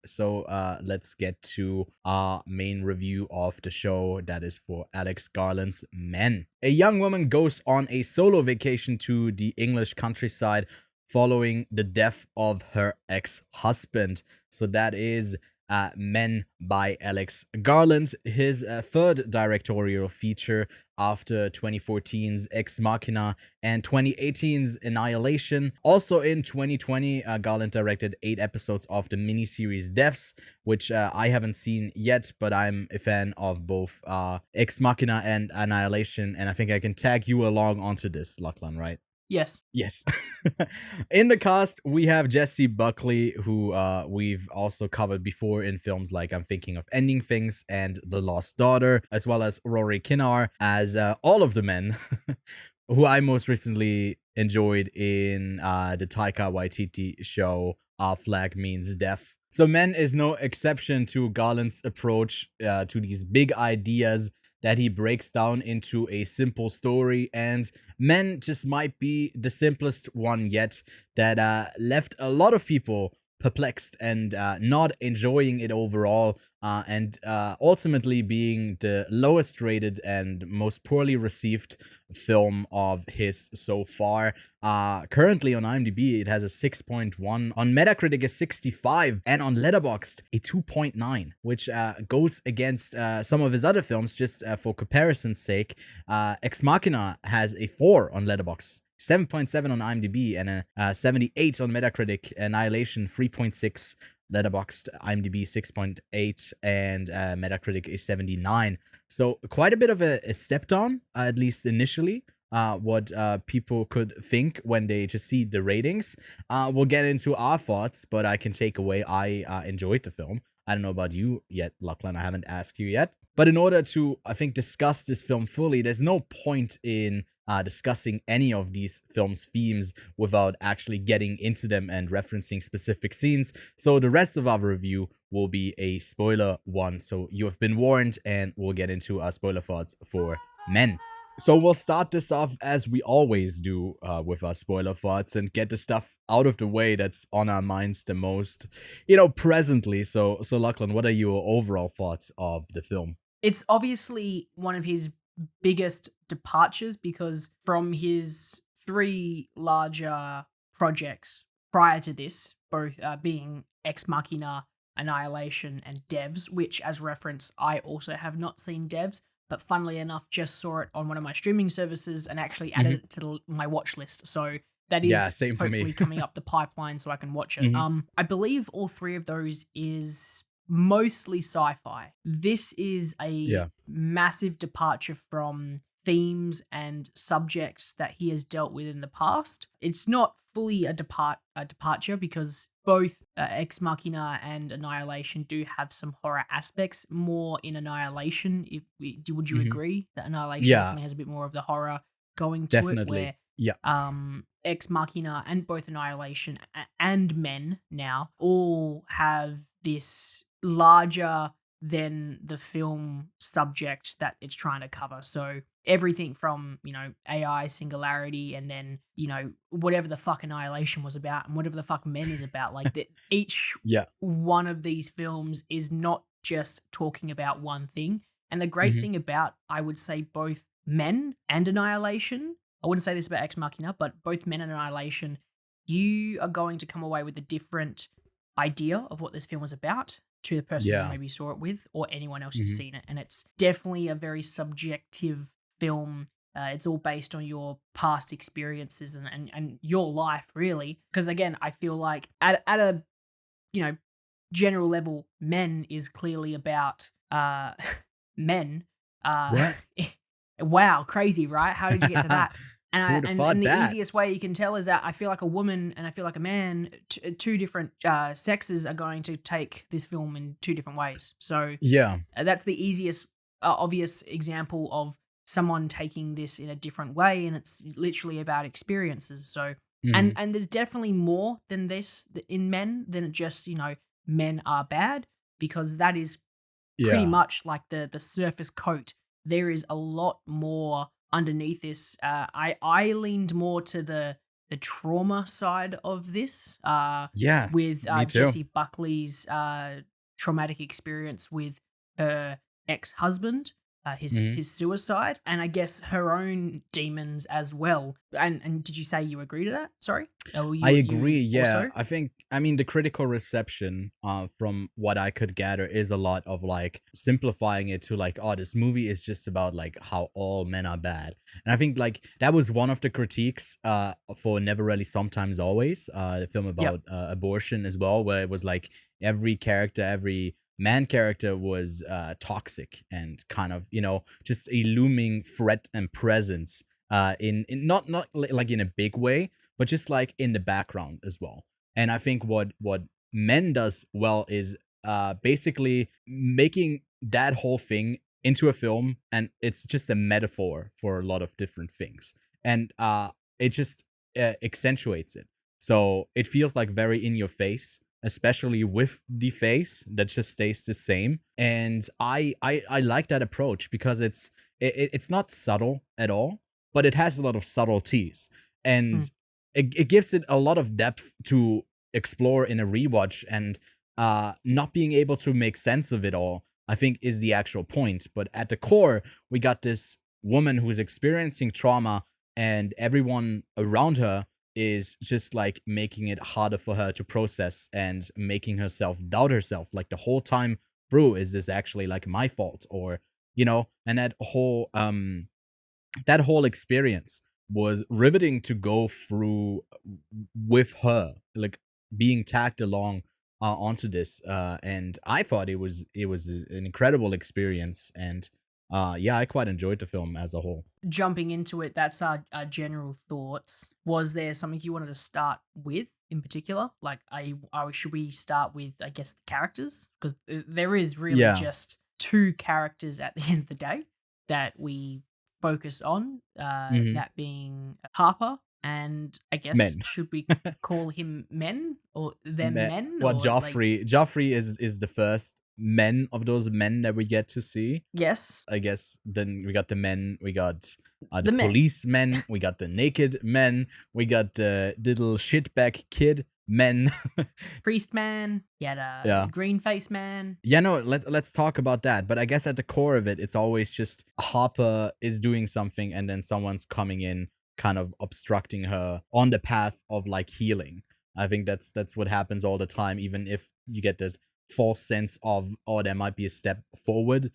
So let's get to our main review of the show that is for Alex Garland's Men. A young woman goes on a solo vacation to the English countryside following the death of her ex-husband. So that is Men by Alex Garland, his third directorial feature after 2014's Ex Machina and 2018's Annihilation. Also in 2020, Garland directed 8 episodes of the miniseries Deaths, which I haven't seen yet, but I'm a fan of both Ex Machina and Annihilation, and I think I can tag you along onto this, Lachlan, right? Yes. Yes. In the cast, we have Jesse Buckley, who we've also covered before in films like I'm Thinking of Ending Things and The Lost Daughter, as well as Rory Kinnear as all of the men, who I most recently enjoyed in the Taika Waititi show Our Flag Means Death. So Men is no exception to Garland's approach to these big ideas that he breaks down into a simple story, and Men just might be the simplest one yet that left a lot of people perplexed and not enjoying it overall, and ultimately being the lowest rated and most poorly received film of his so far. Currently on IMDb, it has a 6.1, on Metacritic a 65, and on Letterboxd a 2.9, which goes against some of his other films. Just for comparison's sake, Ex Machina has a 4 on Letterboxd, 7.7 on IMDb, and a 78 on Metacritic. Annihilation 3.6, Letterboxd, IMDb 6.8, and Metacritic is 79. So quite a bit of a step down, at least initially. What people could think when they just see the ratings. We'll get into our thoughts, but I can take away I enjoyed the film. I don't know about you yet, Lachlan. I haven't asked you yet. But in order to, I think, discuss this film fully, there's no point in discussing any of these films' themes without actually getting into them and referencing specific scenes. So the rest of our review will be a spoiler one. So you have been warned, and we'll get into our spoiler thoughts for Men. So we'll start this off as we always do with our spoiler thoughts and get the stuff out of the way that's on our minds the most, presently. So Lachlan, what are your overall thoughts of the film? It's obviously one of his biggest departures because from his 3 larger projects prior to this, both being Ex Machina, Annihilation, and Devs, which, as reference, I also have not seen Devs, but funnily enough, just saw it on one of my streaming services and actually added Mhm. it to my watch list. So that Yeah, is same for me. hopefully coming up the pipeline so I can watch it. Mhm. I believe all 3 of those is mostly sci-fi. This is a Yeah. massive departure from themes and subjects that he has dealt with in the past. It's not fully a departure because both Ex Machina and Annihilation do have some horror aspects. More in Annihilation, would you Mhm. agree that Annihilation Yeah, definitely has a bit more of the horror going to it, definitely. where Yeah. Ex Machina and both Annihilation and Men now all have this larger than the film subject that it's trying to cover. So everything from, AI singularity and then, whatever the fuck Annihilation was about and whatever the fuck Men is about. Like that each Yeah. one of these films is not just talking about one thing. And the great Mhm. thing about, I would say, both Men and Annihilation, I wouldn't say this about Ex Machina, but both Men and Annihilation, you are going to come away with a different idea of what this film was about to the person you Yeah. maybe saw it with or anyone else who's Mhm. seen it. And it's definitely a very subjective film. It's all based on your past experiences and your life, really. Because again, I feel like at a you know general level, Men is clearly about men. Uh, What? wow, crazy, right? How did you get to that? And Who I would have and thought the that? easiest way you can tell is that I feel like a woman and I feel like a man, two different sexes are going to take this film in two different ways. So Yeah. that's the easiest, obvious example of someone taking this in a different way, and it's literally about experiences. So, and Mhm. and there's definitely more than this in Men than just men are bad, because that is pretty Yeah. much like the surface coat. There is a lot more underneath this. I leaned more to the trauma side of this, Yeah, with me too. Jessie Buckley's traumatic experience with her ex-husband, Mhm. his suicide, and I guess her own demons as well. And did you say you agree to that? Sorry, or I you agree. Yeah, also? I mean, the critical reception, from what I could gather, is a lot of like simplifying it to like, oh, this movie is just about like how all men are bad, and I think like that was one of the critiques, for Never Really, Sometimes Always, the film Yep. about abortion as well, where it was like every character, every man character was toxic and kind of, just a looming threat and presence, in not like in a big way, but just like in the background as well. And I think what Men does well is basically making that whole thing into a film, and it's just a metaphor for a lot of different things, and it just accentuates it. So it feels like very in your face, especially with the face that just stays the same. And I like that approach because it's not subtle at all, but it has a lot of subtleties, Hmm. and it gives it a lot of depth to explore in a rewatch. And not being able to make sense of it all, I think, is the actual point. But at the core, we got this woman who's experiencing trauma, and everyone around her is just like making it harder for her to process and making herself doubt herself, like the whole time through. Is this actually like my fault? Or, and that whole experience was riveting to go through with her, like being tagged along onto this. And I thought it was an incredible experience, and yeah, I quite enjoyed the film as a whole. Jumping into it, that's our general thoughts. Was there something you wanted to start with in particular? Like, should we start with, I guess, the characters? Because there is really Yeah. just two characters at the end of the day that we focus on, Hmm. that being Harper, and I guess, Men. should we call him men or them Men. men Well, or like, Joffrey is the first men of those men that we get to see. yes, I guess then we got the men, we got the the men? policemen, we got the naked men, we got the little shitbag kid men. Priest man, you had a Yeah. green face man. Yeah, no, let's talk about that. But I guess at the core of it, it's always just Harper is doing something, and then someone's coming in, kind of obstructing her on the path of like healing. I think that's what happens all the time, even if you get this false sense of, oh, there might be a step forward.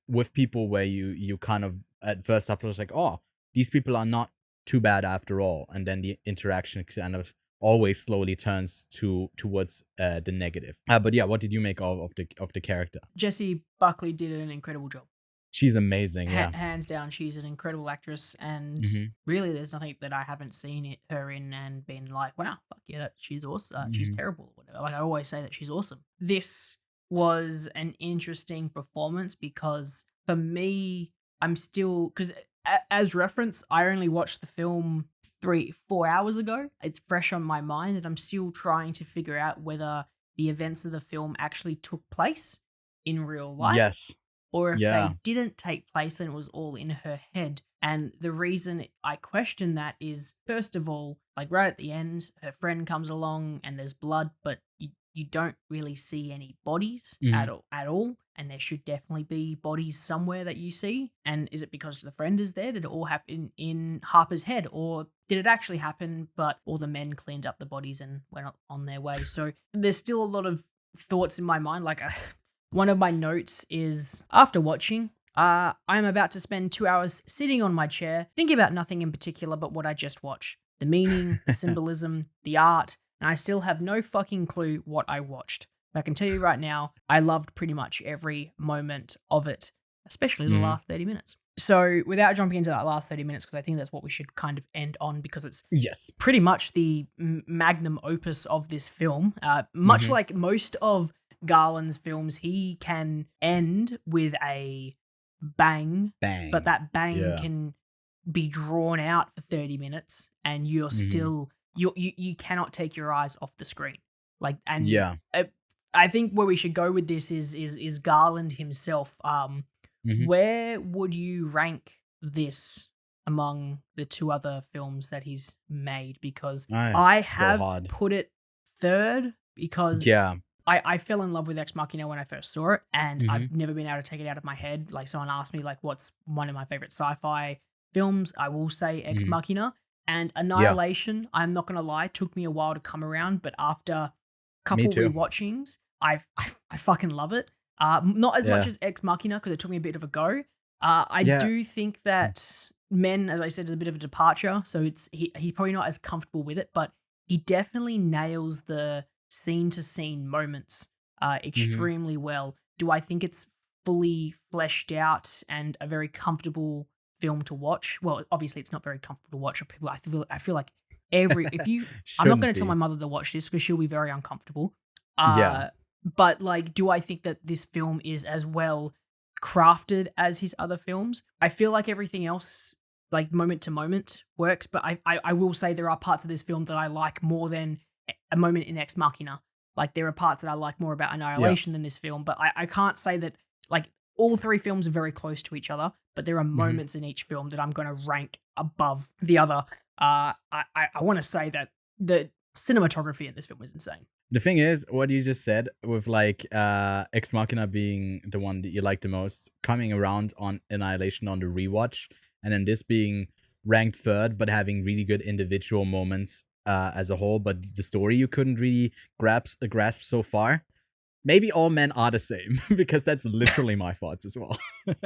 With people where you kind of at first up was like, oh, these people are not too bad after all, and then the interaction kind of always slowly turns towards the negative. But yeah, what did you make of the character? Jessie Buckley did an incredible job. She's amazing. Yeah. Hands down, she's an incredible actress, and Hmm. really, there's nothing that I haven't seen her in and been like, "Wow, fuck yeah, she's awesome. She's Hmm. terrible." Or whatever. Like, I always say that she's awesome. This was an interesting performance because for me, I'm still because as reference, I only watched the film 4 hours ago. It's fresh on my mind, and I'm still trying to figure out whether the events of the film actually took place in real life, Yes. or if Yeah. they didn't take place and it was all in her head. And the reason I question that is, first of all, like right at the end, her friend comes along and there's blood, but you don't really see any bodies Hmm. at all. And there should definitely be bodies somewhere that you see. And is it because the friend is there? Did it all happen in Harper's head? Or did it actually happen, but all the men cleaned up the bodies and went on their way? So there's still a lot of thoughts in my mind. Like, one of my notes is, after watching, I am about to spend 2 hours sitting on my chair, thinking about nothing in particular but what I just watched. The meaning, the symbolism, the art, and I still have no fucking clue what I watched. But I can tell you right now, I loved pretty much every moment of it, especially the Hmm. last 30 minutes. So, without jumping into that last 30 minutes, because I think that's what we should kind of end on, because it's Yes. pretty much the magnum opus of this film. Much Hmm. like most of Garland's films, he can end with a bang, but Bang. that bang Yeah. can be drawn out for 30 minutes and you're Hmm. still you cannot take your eyes off the screen. Like, and Yeah. I think where we should go with this is Garland himself. Hmm. Where would you rank this among the two other films that he's made because Ah, I it's so have hard. put it third because Yeah. I fell in love with Ex Machina when I first saw it, and Mhm. I've never been able to take it out of my head. Like someone asked me like what's one of my favorite sci-fi films, I will say Ex Mhm. Machina. And Yeah. Annihilation, I'm not gonna lie, took me a while to come around, but after a Me couple too. rewatchings, I fucking love it. Not as much Yeah. as Ex Machina because it took me a bit of a go. I Yeah. do think Mm. that Men, as I said, is a bit of a departure, so he's probably not as comfortable with it, but he definitely nails the scene to scene moments Mhm. extremely well. Do I think it's fully fleshed out and a very comfortable film to watch? Well, obviously it's not very comfortable to watch for people. I feel like every if you I'm not Shouldn't going to tell my be. mother to watch this because she'll be very uncomfortable. Yeah. Uh but like do I think that this film is as well crafted as his other films? I feel like everything else like moment to moment works, but I will say there are parts of this film that I like more than a moment in Ex Machina. Like there are parts that I like more about Yeah. Annihilation than this film, but I can't say that like all three films are very close to each other, but there are Mhm. moments in each film that I'm going to rank above the other. I want to say that the cinematography in this film is insane. The thing is, what you just said with like Ex Machina being the one that you like the most, coming around on Annihilation on the rewatch, and then this being ranked third, but having really good individual moments as a whole, but the story you couldn't really grasp so far. Maybe all men are the same because that's literally my thoughts as well. It's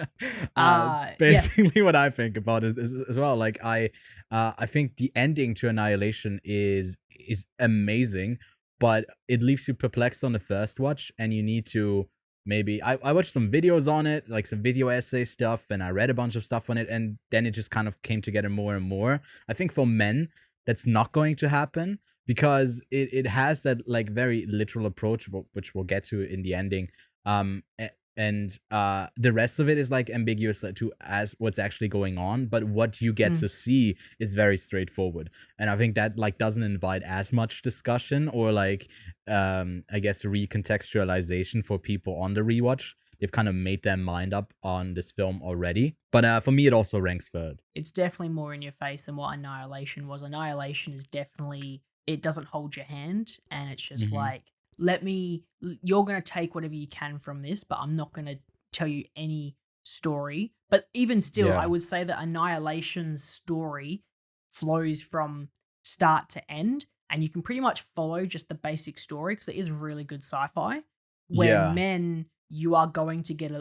Yeah. basically what I think about it as well. Like I think the ending to Annihilation is amazing, but it leaves you perplexed on the first watch, and you need to maybe I watched some videos on it, like some video essay stuff, and I read a bunch of stuff on it, and then it just kind of came together more and more. I think for men, that's not going to happen because it has that like very literal approach, which we'll get to in the ending. And the rest of it is like ambiguous to as what's actually going on, but what you get Mm. to see is very straightforward. And I think that like doesn't invite as much discussion or like I guess recontextualization for people on the rewatch. They've kind of made their mind up on this film already. But for me, it also ranks third. It's definitely more in your face than what Annihilation was. Annihilation is definitely it doesn't hold your hand, and it's just Hmm. like, you're gonna take whatever you can from this, but I'm not gonna tell you any story. But even still, I Yeah. would say that Annihilation's story flows from start to end, and you can pretty much follow just the basic story because it is really good sci-fi. Where Yeah. Men, you are gonna get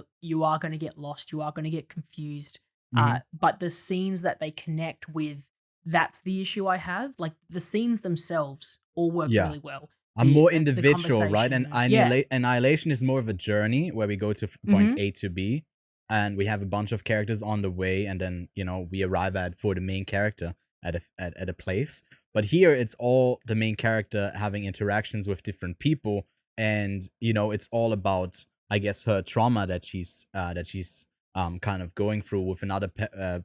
lost, you are gonna get confused, Hmm. but the scenes that they connect with, that's the issue I have. Like the scenes themselves all work Yeah. really well. I'm more The individual, right? And conversation, yeah. Annihilation is more of a journey where we go to point Mhm. A to B, and we have a bunch of characters on the way, and then we arrive at for the main character at a place. But here, it's all the main character having interactions with different people, and it's all about, I guess, her trauma that she's kind of going through with another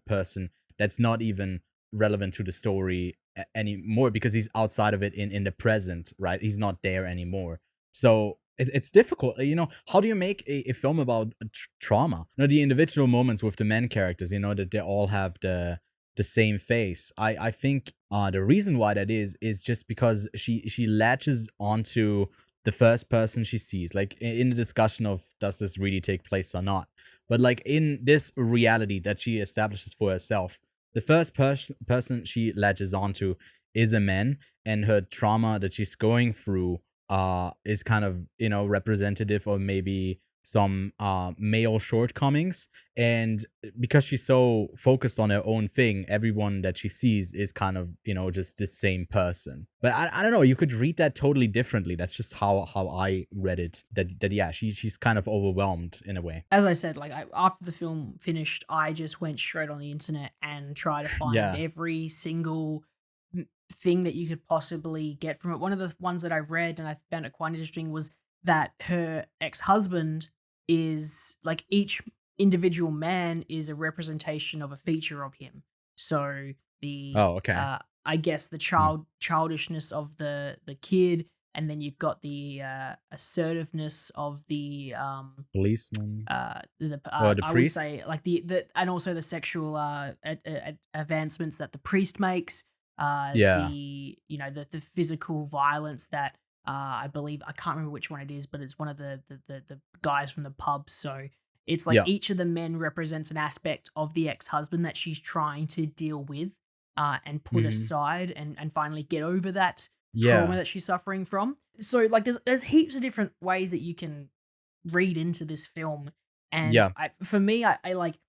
person that's not even relevant to the story anymore because he's outside of it in the present, right? He's not there anymore. So it's difficult. How do you make a film about trauma? The individual moments with the men characters, that they all have the same face. I think the reason why that is just because she latches onto the first person she sees, like in the discussion of does this really take place or not. But like in this reality that she establishes for herself, the first person she latches onto is a man, and her trauma that she's going through is kind of representative of maybe some male shortcomings. And because she's so focused on her own thing, everyone that she sees is kind of just the same person. But I don't know, you could read that totally differently. That's just how I read it, that yeah, she's kind of overwhelmed in a way. As I said, like after the film finished, I just went straight on the internet and tried to find Yeah. every single thing that you could possibly get from it. One of the ones that I read and I found it quite interesting was that her ex-husband is like each individual man is a representation of a feature of him. So the Oh, okay. I guess the Mm. childishness of the kid, and then you've got the assertiveness of the Policeman the or the I would priest? say like the and also the sexual advancements that the priest makes, Yeah. the the physical violence that I believe, I can't remember which one it is, but it's one of the guys from the pub. So it's like Yeah. each of the men represents an aspect of the ex-husband that she's trying to deal with, and put Mhm. aside, and finally get over that trauma Yeah. that she's suffering from. So like there's heaps of different ways that you can read into this film. And Yeah. for me, I like,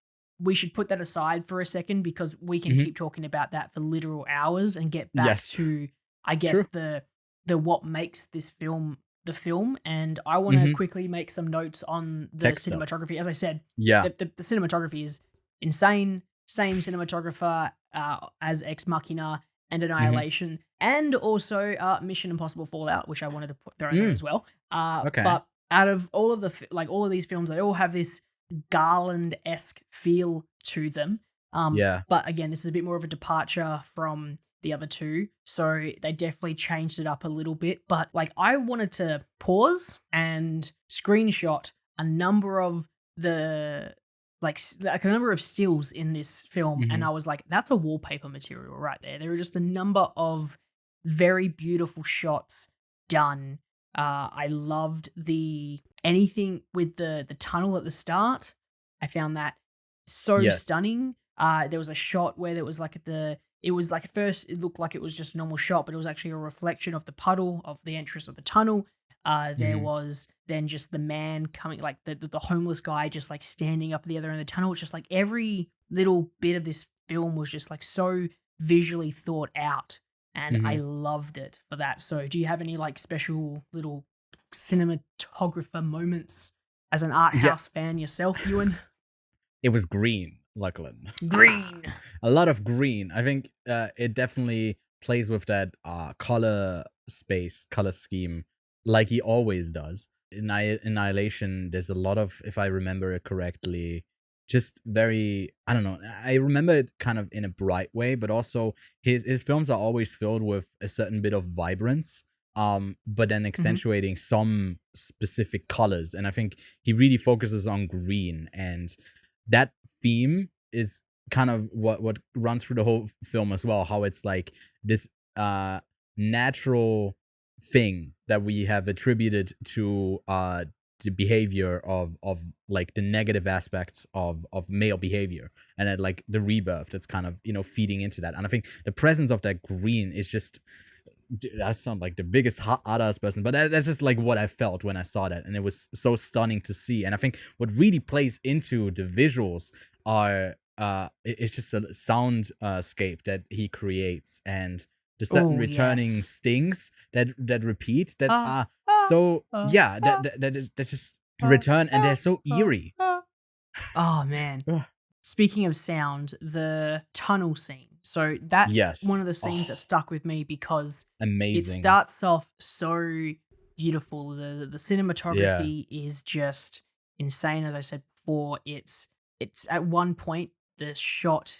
we should put that aside for a second because we can Mhm. keep talking about that for literal hours and get back Yes. to, I guess, True. the what makes this film the film. And I want to Mhm. quickly make some notes on the Tech stuff. cinematography. As I said, Yeah. the cinematography is insane. Same cinematographer as Ex Machina and Mhm. Annihilation, and also Mission Impossible Fallout, which I wanted to throw in there Mm. as well. Okay. But out of all of like all of these films, they all have this Garland esque feel to them. Yeah. But again, this is a bit more of a departure from the other two, so they definitely changed it up a little bit. But like, I wanted to pause and screenshot a number of the like a number of stills in this film, and Mhm. I was like, that's a wallpaper material right there. There are just a number of very beautiful shots done. I loved the anything with the tunnel at the start. I found that so Yes. stunning. There was a shot where there was like it was like, at first it looked like it was just a normal shot, but it was actually a reflection of the puddle of the entrance of the tunnel. There Mhm. was then just the man coming, like the homeless guy just like standing up at the other end of the tunnel. It's just like every little bit of this film was just like so visually thought out, and I Mhm. loved it for that. So, do you have any like special little cinematographer moments as an art Yeah. house fan yourself, Ewan? It was green, Lachlan. Green. A lot of green. I think it definitely plays with that color space, color scheme, like he always does. In Annihilation, there's a lot of, if I remember it correctly, just very, I don't know. I remember it kind of in a bright way, but also his films are always filled with a certain bit of vibrance, but then Hmm. accentuating some specific colors. And I think he really focuses on green, and that theme is kind of what runs through the whole film as well, how it's like this uh natural thing that we have attributed to the behavior of like the negative aspects of male behavior, and then like the rebirth that's kind of feeding into that. And I think the presence of that green is just, dude, I sound like the biggest hot ass person, but that's just like what I felt when I saw that, and it was so stunning to see. And I think what really plays into the visuals are it's just a soundscape that he creates, and the certain Oh returning yes. stings that repeat that Ah, are ah, so, ah, yeah, ah, that just ah, return, and they're ah, so ah, eerie. ah. Oh man. Ugh. Speaking of sound, the tunnel scene. So that's one Yes. of the scenes that Oh, stuck with me because it amazing. starts off so beautiful. The Yeah. cinematography is just insane. As I said before, it's at one point the shot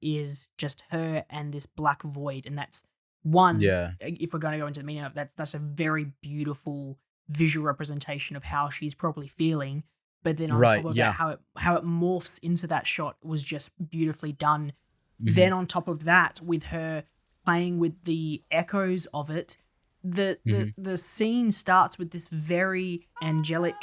is just her and this black void, and that's one. Yeah. If we're going to go into the meaning of that's a very beautiful visual representation of how she's probably feeling. But then on top Right. of that, Yeah. how it morphs into that shot was just beautifully done. Hmm. Then on top of that, with her playing with the echoes of it, Hmm. the scene starts with this very angelic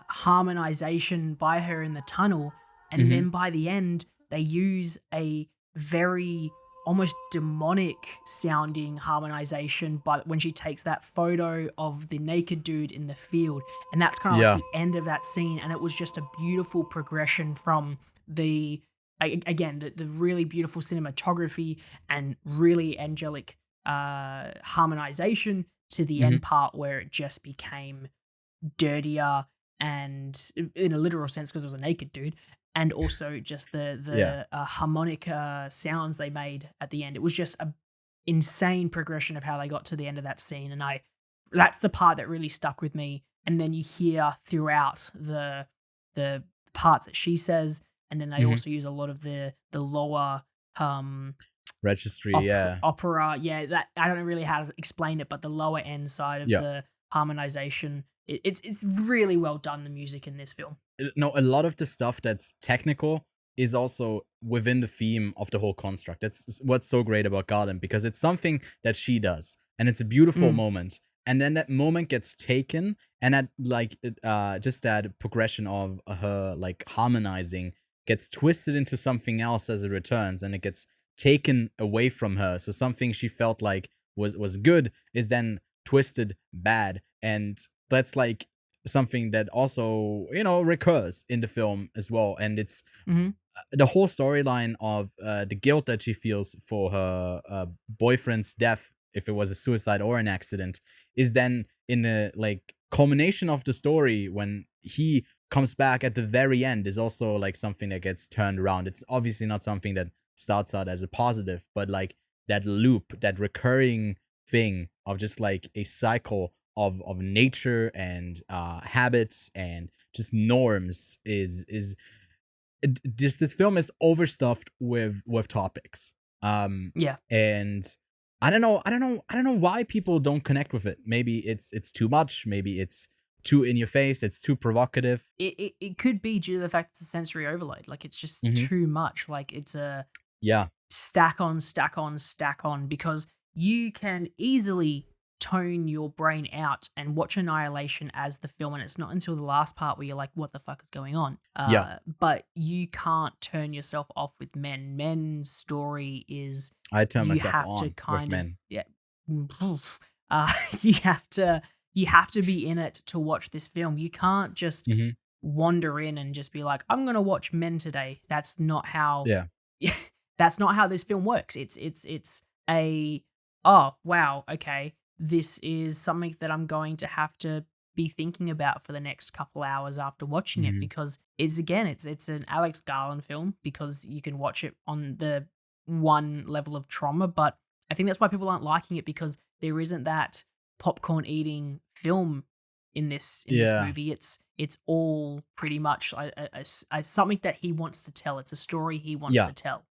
harmonization by her in the tunnel, and Hmm. then by the end they use a very almost demonic sounding harmonization, but when she takes that photo of the naked dude in the field, and that's kind of like Yeah. the end of that scene. And it was just a beautiful progression from the again the really beautiful cinematography and really angelic harmonization to the Hmm. end part where it just became dirtier, and in a literal sense because it was a naked dude, and also just Yeah. the harmonic sounds they made at the end. It was just a insane progression of how they got to the end of that scene, and I that's the part that really stuck with me. And then you hear throughout the parts that she says, and then they Hmm. also use a lot of the lower um Registry, yeah. opera. Yeah, that I don't know really how to explain it, but the lower end side of Yeah. the harmonization, it's really well done. The music in this film. No, a lot of the stuff that's technical is also within the theme of the whole construct. What's so great about Garland, because it's something that she does, and it's a beautiful Mm, moment. And then that moment gets taken, and that just that progression of her like harmonizing gets twisted into something else as it returns, and it gets taken away from her. So something she felt like was good is then twisted bad, and that's like something that also recurs in the film as well. And it's mhm. the whole storyline of the guilt that she feels for her boyfriend's death, if it was a suicide or an accident, is then in the like culmination of the story when he comes back at the very end, is also like something that gets turned around. It's obviously not something that starts out as a positive, but like that loop, that recurring thing of just like a cycle of nature and habits and just norms is this film is overstuffed with topics. Yeah. And I don't know why people don't connect with it. Maybe it's too much, maybe it's too in your face, it's too provocative. It could be due to the fact it's a sensory overload. Like it's just Mhm. too much. Like it's a Yeah. stack on, stack on, stack on, because you can easily tone your brain out and watch Annihilation as the film, and it's not until the last part where you're like, "What the fuck is going on?" Yeah. But you can't turn yourself off with Men. Men's story is I turn you myself have to on with kind of men. yeah, uh, you have to you have to be in it to watch this film. You can't just Mhm. wander in and just be like, "I'm gonna watch Men today." That's not how Yeah. that's not how this film works. It's a, "Oh, wow, okay. This is something that I'm going to have to be thinking about for the next couple hours after watching it," Mhm. because it's an Alex Garland film because you can watch it on the one level of trauma, but I think that's why people aren't liking it because there isn't that popcorn eating film in this Yeah. movie. It's all pretty much something that he wants to tell. It's a story he wants Yeah. to tell,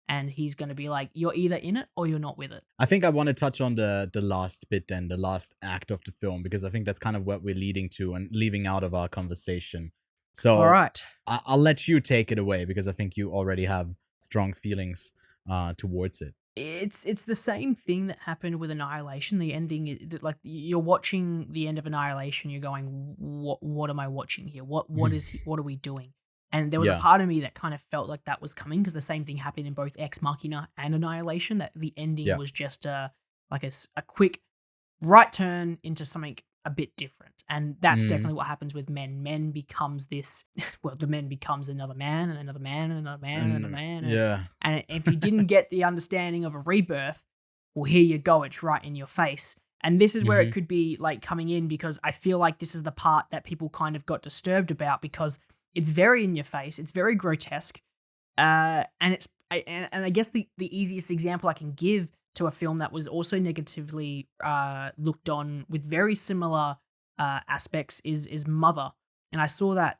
and he's going to be like, "You're either in it or you're not with it." I think I want to touch on the last bit then, the last act of the film, because I think that's kind of what we're leading to and leaving out of our conversation. All So right. I'll let you take it away because I think you already have strong feelings towards it. It's the same thing that happened with Annihilation. The ending, like you're watching the end of Annihilation, you're going, What am I watching here? What are we doing?" And there was a Yeah. part of me that kind of felt like that was coming because the same thing happened in both Ex Machina and Annihilation. That the ending Yeah. was just a quick right turn into something a bit different. And that's Mm, definitely what happens with Men. Men becomes this well, the men becomes another man and another man and another man and another and man. yeah. And if you didn't get the understanding of a rebirth, well, here you go, it's right in your face. And this is where it Hmm. could be like coming in because I feel like this is the part that people kind of got disturbed about because it's very in your face, it's very grotesque, and and I guess the easiest example I can give to a film that was also negatively looked on with very similar aspects is Mother, and I saw that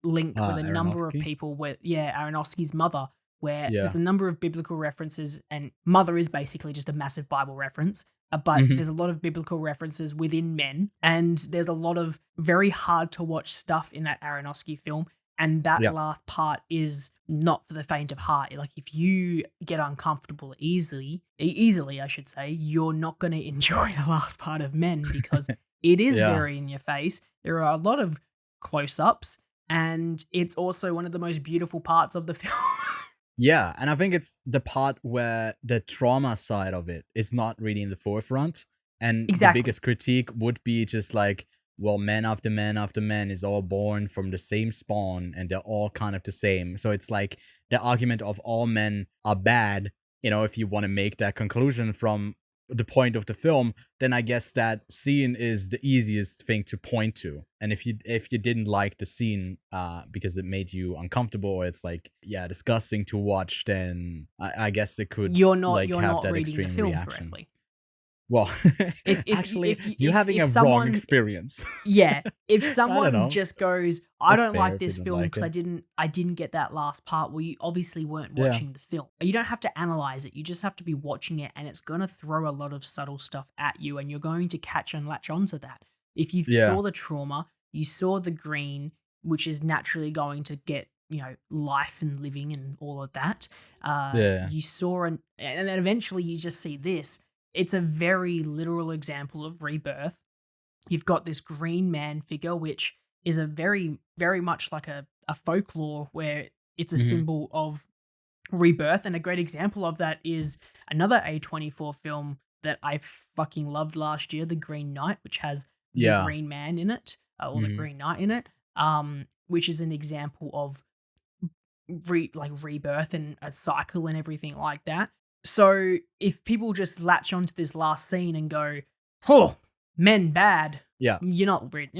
link with a number of Aronofsky. people where Aronofsky's Mother, where there's Yeah. a number of biblical references, and Mother is basically just a massive Bible reference. But Hmm. there's a lot of biblical references within Men, and there's a lot of very hard to watch stuff in that Aronofsky film, and that Yeah. last part is not for the faint of heart. Like if you get uncomfortable easily, I should say, you're not going to enjoy the last part of Men because it is Yeah. very in your face. There are a lot of close-ups, and it's also one of the most beautiful parts of the film. Yeah, and I think it's the part where the trauma side of it is not really in the forefront. And the Exactly. biggest critique would be just like, well, man after man after man is all born from the same spawn and they're all kind of the same. So it's like the argument of all men are bad, if you want to make that conclusion from the point of the film, then I guess that scene is the easiest thing to point to. And if you didn't like the scene because it made you uncomfortable or it's like disgusting to watch, then I guess it could like You're have not that reading the extreme film reaction. correctly. Well, If if you actually, if you you're having if a wrong someone experience. Yeah, if I don't someone know. just goes, "I That's don't fair like if you this don't film like because it. I didn't get that last part," well, you obviously weren't Yeah. watching the film. You don't have to analyze it, you just have to be watching it, and it's gonna throw a lot of subtle stuff at you, and you're going to catch and latch onto that. If you Yeah. saw the trauma, you saw the green, which is naturally going to get, life and living and all of that. Yeah. You saw and then eventually you just see this. It's a very literal example of rebirth. You've got this green man figure, which is a very, very much like a folklore where it's a Hmm. symbol of rebirth. And a great example of that is another A24 film that I fucking loved last year, The Green Knight, which has the Yeah. Green Man in it, or the Hmm. Green Knight in it, which is an example of rebirth and a cycle and everything like that. So if people just latch onto this last scene and go, "Oh, men bad," Yeah. you're not watching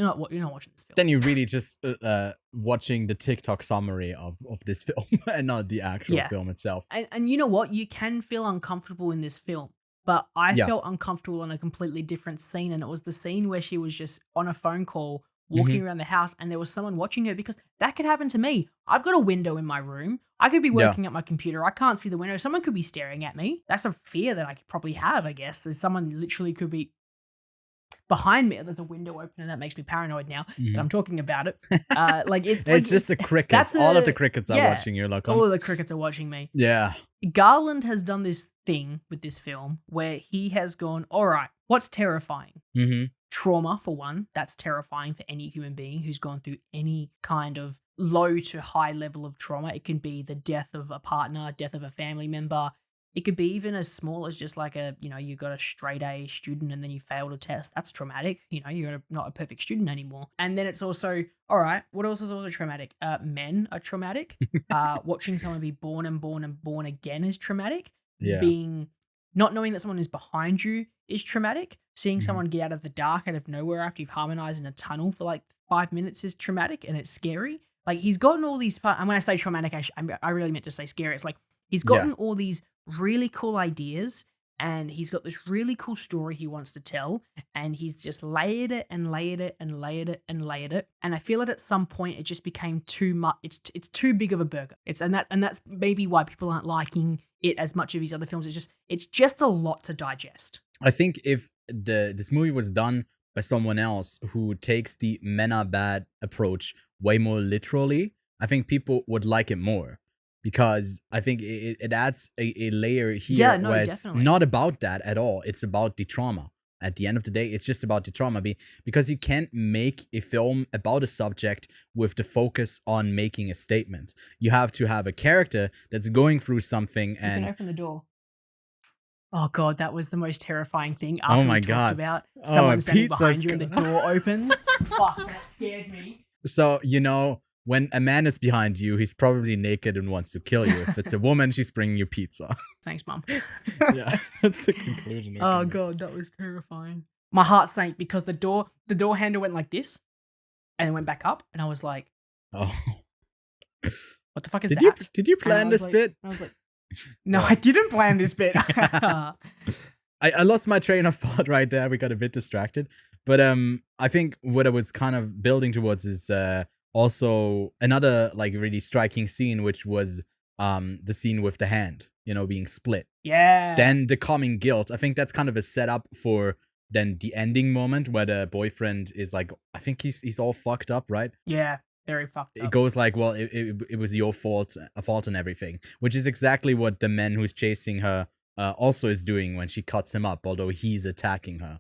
this film. Then you're really just watching the TikTok summary of this film and not the actual Yeah, film itself. and you know what? You can feel uncomfortable in this film, but I Yeah. felt uncomfortable in a completely different scene, and it was the scene where she was just on a phone call, Hmm. walking around the house, and there was someone watching her because that could happen to me. I've got a window in my room. I could be Yeah. working at my computer. I can't see the window. Someone could be staring at me. That's a fear that I could probably have, I guess. There's someone literally could be behind me. There's a window open, and that makes me paranoid now that Hmm. I'm talking about it. It's It's like just the crickets. that's All of the a crickets are yeah. watching you, Lachlan. All of the crickets are watching me. Yeah. Garland has done this thing with this film where he has gone, all right, what's terrifying? Hmm. Trauma, for one. That's terrifying for any human being who's gone through any kind of low to high level of trauma. It can be the death of a partner, death of a family member. It could be even as small as just like you got a straight A student and then you failed a test. That's traumatic. You're not a perfect student anymore. And then it's also, all right, what else is also traumatic? Men are traumatic. Watching someone be born and born and born again is traumatic. Yeah. Being Not knowing that someone is behind you is traumatic. Seeing Hmm. someone get out of the dark, out of nowhere after you've harmonized in a tunnel for like 5 minutes is traumatic and it's scary. Like he's gotten all these. And when I say traumatic, I really meant to say scary. It's like he's Yeah. gotten all these really cool ideas and he's got this really cool story he wants to tell and he's just layered it and layered it and layered it and layered it, and I feel that at some point it just became too much. It's too big of a burger. That's maybe why people aren't liking it as much of his other films. It's just a lot to digest. I think if this movie was done by someone else who takes the men are bad approach way more literally, I think people would like it more. Because I think it adds a layer Yeah, here no, where it's definitely. not about that at all. It's about the trauma. At the end of the day, it's just about the trauma. Because you can't make a film about a subject with the focus on making a statement. You have to have a character that's going through something You can and open the door. Oh god, that was the most terrifying thing oh after we my talked god. about Oh, someone standing pizza's behind you and the gonna. door opens. Fuck, that scared me. So, when a man is behind you, he's probably naked and wants to kill you. If it's a woman, she's bringing you pizza. Thanks, Mum. Yeah, that's the conclusion we Oh can make. god, that was terrifying. My heart sank because the door handle went like this and it went back up, and I was like, Oh. "What the fuck is Did you that?" did you And I plan was this bit? "No, Oh. I didn't plan this bit." I lost my train of thought right there. We got a bit distracted. But I think what I was kind of building towards is also another like really striking scene, which was the scene with the hand, being split. Yeah. Then the coming guilt. I think that's kind of a setup for then the ending moment where the boyfriend is like, I think he's all fucked up, right? Yeah, very fucked It up. goes like, well, it was your fault, a fault and everything, which is exactly what the man who's chasing her also is doing when she cuts him up, although he's attacking her.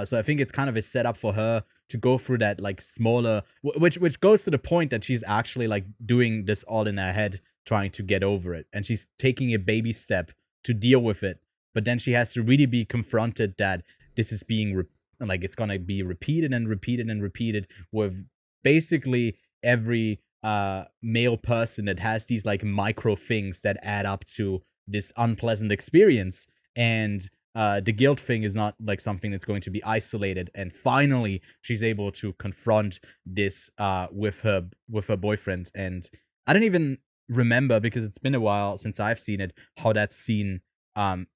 So I think it's kind of a setup for her to go through that like smaller, which goes to the point that she's actually like doing this all in her head, trying to get over it, and she's taking a baby step to deal with it. But then she has to really be confronted that this is being like it's gonna be repeated and repeated and repeated with basically every male person that has these like micro things that add up to this unpleasant experience. And the guilt thing is not like something that's going to be isolated. And finally she's able to confront this with her boyfriend. And I don't even remember, because it's been a while since I've seen it, how that scene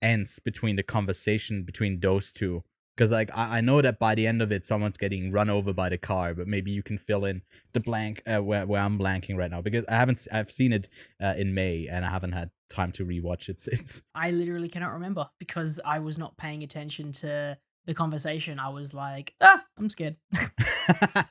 ends between the conversation between those two. Because like I know that by the end of it, someone's getting run over by the car, but maybe you can fill in the blank where I'm blanking right now because I've seen it in May and I haven't had time to rewatch it since. I literally cannot remember because I was not paying attention to the conversation. I was like, ah, I'm scared.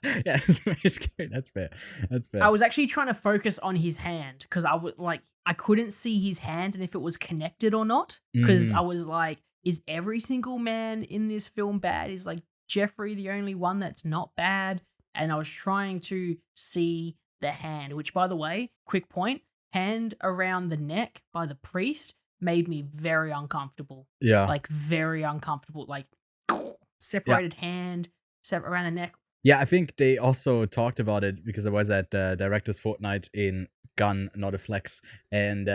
Yeah, it's very scary. That's fair. That's I fair. was actually trying to focus on his hand because I was like, I couldn't see his hand and if it was connected or not. Because I Mm, was like, is every single man in this film bad? Is like Jeffrey the only one that's not bad? And I was trying to see the hand, which, by the way, quick point, hand around the neck by the priest made me very uncomfortable. yeah. Like, very uncomfortable. Like, Yeah. separated hand, separate around the neck. Yeah, I think they also talked about it because I was at Directors Fortnight in Gun, not a flex, and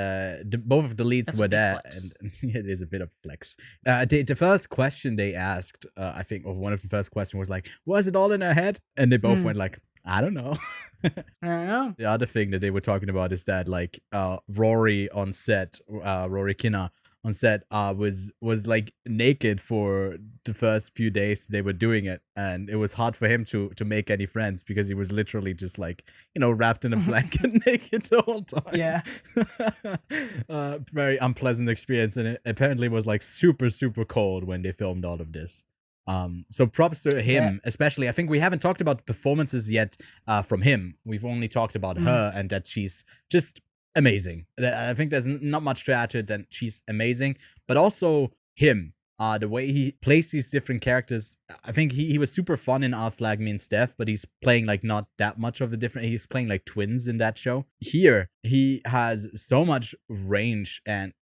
both of the leads That's a were big there, flex. and it is a bit of flex. The first question they asked, I think, or one of the first question was like, "Was it all in her head?" And they both Mm, went like, "I don't know." I don't know. The other thing that they were talking about is that like Rory on set, Rory Kinnear on set was like naked for the first few days they were doing it, and it was hard for him to make any friends because he was literally just like wrapped in a blanket naked the whole Yeah. time. Very unpleasant experience, and it apparently was like super super cold when they filmed all of this. So props to Yeah. him, especially. I think we haven't talked about performances yet from him. We've only talked about Mm. her and that she's just amazing. I think there's not much to add to it than she's amazing, but also him. The way he plays these different characters, I think he was super fun in Our Flag Means Death, but he's playing like not that much of a different. He's playing like twins in that show. Here, he has so much range, and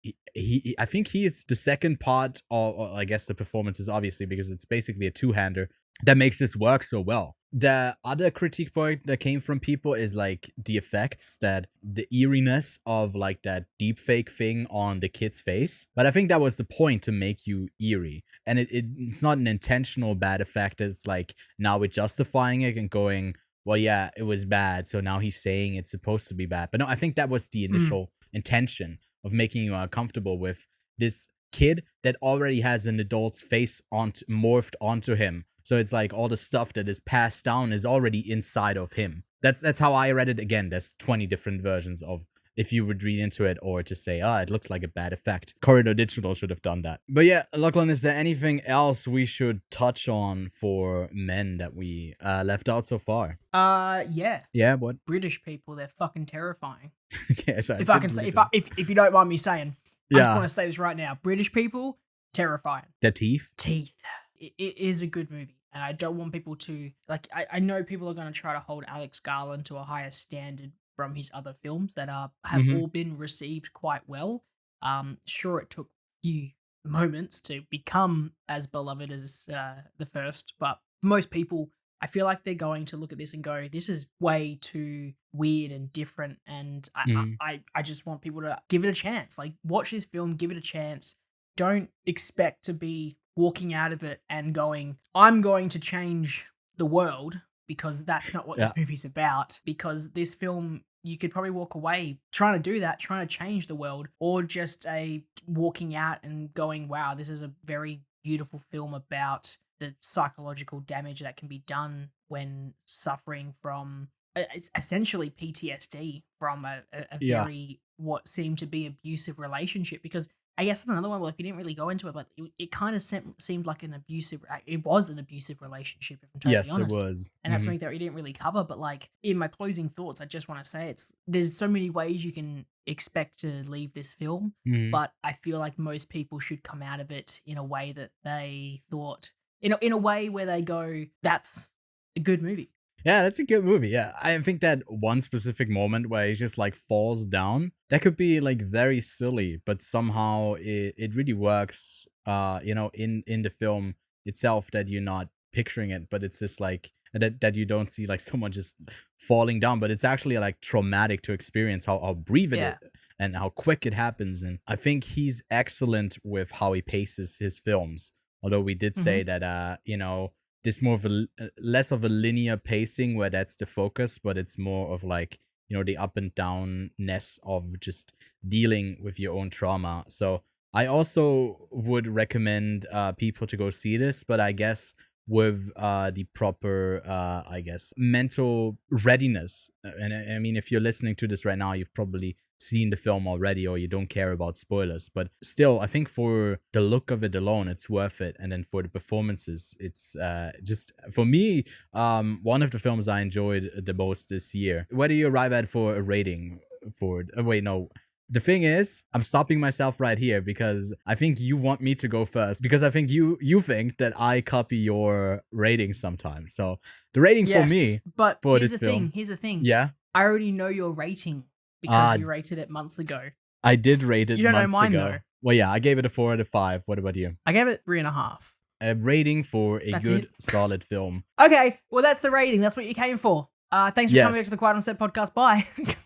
I think he is the second part of, or I guess the performances, obviously, because it's basically a two-hander that makes this work so well. The other critique point that came from people is like the effects, that the eeriness of like that deep fake thing on the kid's face. But I think that was the point, to make you eerie. And it's not an intentional bad effect. It's like now we're justifying it and going, well, yeah, it was bad. So now he's saying it's supposed to be bad. But no, I think that was the Mm. initial intention of making you uncomfortable with this kid that already has an adult's face morphed onto him. So it's like all the stuff that is passed down is already inside of him. That's how I read it. Again, there's 20 different versions of if you would read into it or just say, it looks like a bad effect. Corridor Digital should have done that. But yeah, Lachlan, is there anything else we should touch on for Men that we left out so far? Yeah. Yeah, what? British people, they're fucking terrifying. Okay, so I If I didn't can say, really if I, if you don't mind me saying, I just Yeah, want to say this right now. British people, terrifying. the teeth. Teeth. It is a good movie, and I don't want people to like. I know people are going to try to hold Alex Garland to a higher standard from his other films that have Mm-hmm. all been received quite well. Sure, it took few moments to become as beloved as the first, but for most people, I feel like they're going to look at this and go, "This is way too weird and different." And Mm-hmm. I just want people to give it a chance. Like, watch this film, give it a chance. Don't expect to be walking out of it and going, I'm going to change the world, because that's not what Yeah. this movie's about. Because this film, you could probably walk away trying to do that, trying to change the world, or just a walking out and going, wow, this is a very beautiful film about the psychological damage that can be done when suffering from it's essentially PTSD from a Yeah. very what seemed to be abusive relationship. Because I guess that's another one where, like, we didn't really go into it, but it kind of seemed like an abusive. It was an abusive relationship, if I'm totally Yes, it honest. was. And that's Mm-hmm. something that we didn't really cover. But like in my closing thoughts, I just want to say there's so many ways you can expect to leave this film, Mm-hmm. but I feel like most people should come out of it in a way that they thought, in a way where they go, that's a good movie. Yeah, that's a good movie. Yeah, I think that one specific moment where he just like falls down, that could be like very silly, but somehow it really works. In the film itself, that you're not picturing it, but it's just like that you don't see like someone just falling down, but it's actually like traumatic to experience how brief it is Yeah. and how quick it happens. And I think he's excellent with how he paces his films. Although we did Hmm. say that this more of less of a linear pacing where that's the focus, but it's more of like the up and downness of just dealing with your own trauma. So I also would recommend people to go see this, but I guess with the proper, I guess, mental readiness. And I mean, if you're listening to this right now, you've probably seen the film already, or you don't care about spoilers. But still, I think for the look of it alone, it's worth it. And then for the performances, it's just for me, one of the films I enjoyed the most this year. Where do you arrive at for a rating for? Wait, no. The thing is, I'm stopping myself right here because I think you want me to go first, because I think you think that I copy your rating sometimes. So the rating for Yes, me but for here's this the film, thing. Here's the thing. yeah, I already know your rating because you rated it months ago. I did rate it You don't know months mine ago. though. Well, yeah, I gave it a 4 out of 5. What about you? I gave it 3.5. A rating for a That's good, it. solid film. Okay, well that's the rating. That's what you came for. Thanks for coming back Yes. to the Quiet on Set podcast. Bye.